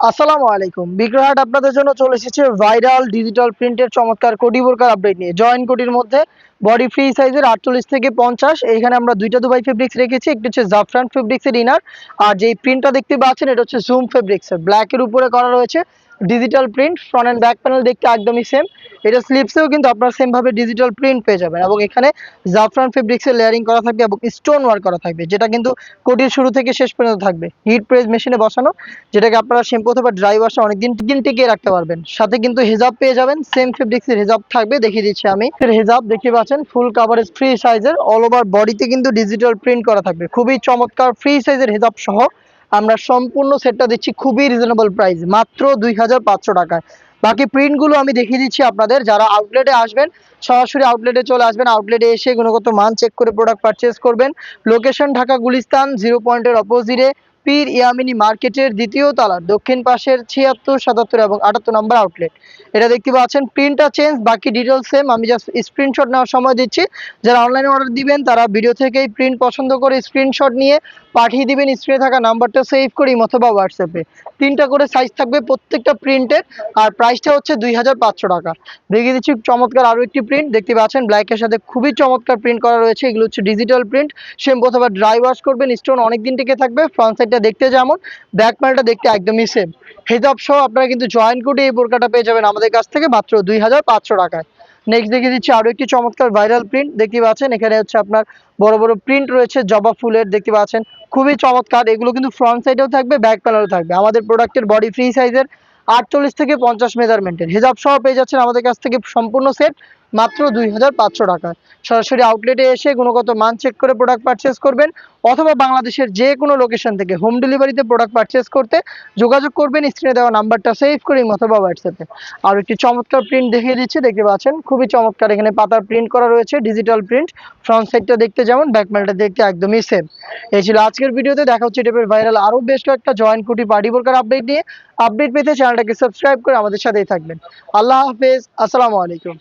আসসালামু আলাইকুম। বিক্রয়হাট আপনাদের জন্য চলে এসেছে ভাইরাল ডিজিটাল প্রিন্টের চমৎকার কোটি বোরকার আপডেট নিয়ে। জয়েন্ট কোটির মধ্যে বডি ফ্রি সাইজের 48 থেকে 50। এইখানে আমরা দুইটা দুবাই ফেব্রিক্স রেখেছি, একটি হচ্ছে জাফরান ফেব্রিক্সের ইনার, আর যেই প্রিন্টটা দেখতে পাচ্ছেন এটা হচ্ছে জুম ফেব্রিক্সের ব্ল্যাকের উপরে করা রয়েছে digital print. Front and back panel দেখতে একদমই সেম। এটা স্লিপসেও কিন্তু আপনারা সেম ভাবে ডিজিটাল প্রিন্ট পেয়ে যাবেন, এবং এখানে জাফরান ফেব্রিক্সের লেয়ারিং করা থাকবে এবং স্টোন ওয়ার্ক করা থাকবে, যেটা কিন্তু কোটির শুরু থেকে শেষ পর্যন্ত থাকবে। হিট প্রেস মেশিনে বসানো, যেটাকে আপনারা শ্যাম্পু অথবা ড্রাই ওয়াশে অনেকদিন টিকিয়ে রাখতে পারবেন। সাথে কিন্তু হিজাব পেয়ে যাবেন, সেম ফেব্রিক্সের হিজাব থাকবে, দেখিয়ে দিচ্ছি আমি। হিজাব দেখতে পাচ্ছেন ফুল কাভারেজ ফ্রি সাইজের, অল ওভার বডিতে কিন্তু ডিজিটাল প্রিন্ট করা থাকবে। খুবই চমৎকার ফ্রি সাইজের হিজাব সহ আমরা সম্পূর্ণ সেটটা দিচ্ছি খুবই রিজনেবল প্রাইস, মাত্র 2500 টাকায়। বাকি প্রিন্টগুলো আমি দেখিয়ে দিচ্ছি আপনাদের। যারা আউটলেটে আসবেন সরাসরি আউটলেটে চলে আসবেন, আউটলেটে এসে গুণগত মান চেক করে প্রোডাক্ট পারচেজ করবেন। লোকেশন ঢাকা গুলিস্তান 0 পয়েন্টের অপোজিটে পীর ইয়ামিনী মার্কেটের দ্বিতীয় তলার দক্ষিণ পাশের 76, 77 এবং 78 নম্বর আউটলেট। এটা দেখতে পাচ্ছেন প্রিন্টটা চেঞ্জ, বাকি ডিটেলস সেম। আমি জাস্ট স্ক্রিনশট নেওয়ার সময় দিচ্ছি। যারা অনলাইনে অর্ডার দিবেন তারা ভিডিও থেকেই প্রিন্ট পছন্দ করে স্ক্রিনশট নিয়ে পাঠিয়ে দিবেন স্ক্রিনে থাকা নাম্বারটা সেভ করি অথবা হোয়াটসঅ্যাপে। 3টা করে সাইজ থাকবে প্রত্যেকটা প্রিন্টের, আর প্রাইসটা হচ্ছে 2500 টাকা। দেখিয়ে দিচ্ছি চমৎকার আরও একটি প্রিন্ট দেখতে পাচ্ছেন, ব্ল্যাকের সাথে খুবই চমৎকার প্রিন্ট করা রয়েছে। এগুলো হচ্ছে ডিজিটাল প্রিন্ট, শ্যাম্পু অথবা ড্রাই ওয়াশ করবেন, স্টোন অনেকদিন টিকে থাকবে। ফ্রন্ট সাইডটা দেখতে যেমন, ব্যাক প্যানেলটা দেখতে একদমই সেম। হেজাব সহ আপনারা কিন্তু জয়েন্ট কোটে এই বোরকাটা পেয়ে যাবেন আমাদের কাছ থেকে মাত্র 2500 টাকায়। নেক্সট দেখিয়ে দিচ্ছি আরো একটি চমৎকার ভাইরাল প্রিন্ট দেখতে পাচ্ছেন। এখানে হচ্ছে আপনার বড় বড় প্রিন্ট রয়েছে জবা ফুলের, দেখতে পাচ্ছেন খুবই চমৎকার। এগুলো কিন্তু ফ্রন্ট সাইডেও থাকবে, ব্যাক প্যানেলও থাকবে। আমাদের প্রোডাক্টের বডি ফ্রি সাইজের 48 থেকে 50 মেজারমেন্টের হিজাব সহ পেয়ে যাচ্ছেন আমাদের কাছ থেকে সম্পূর্ণ সেট মাত্র 2500 টাকায়। সরাসরি আউটলেটে এসে গুণগত মান চেক করে প্রোডাক্ট পারচেজ করবেন, অথবা বাংলাদেশের যে কোনো লোকেশন থেকে হোম ডেলিভারিতে প্রোডাক্ট পারচেজ করতে যোগাযোগ করবেন স্ক্রিনে দেওয়া নাম্বারটা সেভ করে অথবা হোয়াটসঅ্যাপে। আর একটি চমৎকার প্রিন্ট দেখিয়ে দিচ্ছি, দেখতে পাচ্ছেন খুবই চমৎকার। এখানে পাতার প্রিন্ট করা রয়েছে ডিজিটাল প্রিন্ট। ফ্রন্ট সাইডটা দেখতে যেমন, ব্যাক প্যানেলটা দেখতে একদমই সেম। এই ছিল আজকের ভিডিওতে। দেখা হচ্ছে টাইপের ভাইরাল আরও বেশ কয়েকটা জয়েন্ট কোটি পার্টি বোরকার আপডেট নিয়ে। আপডেট পেতে চ্যানেলটাকে সাবস্ক্রাইব করে আমাদের সাথেই থাকবেন। আল্লাহ হাফেজ, আসসালামু আলাইকুম।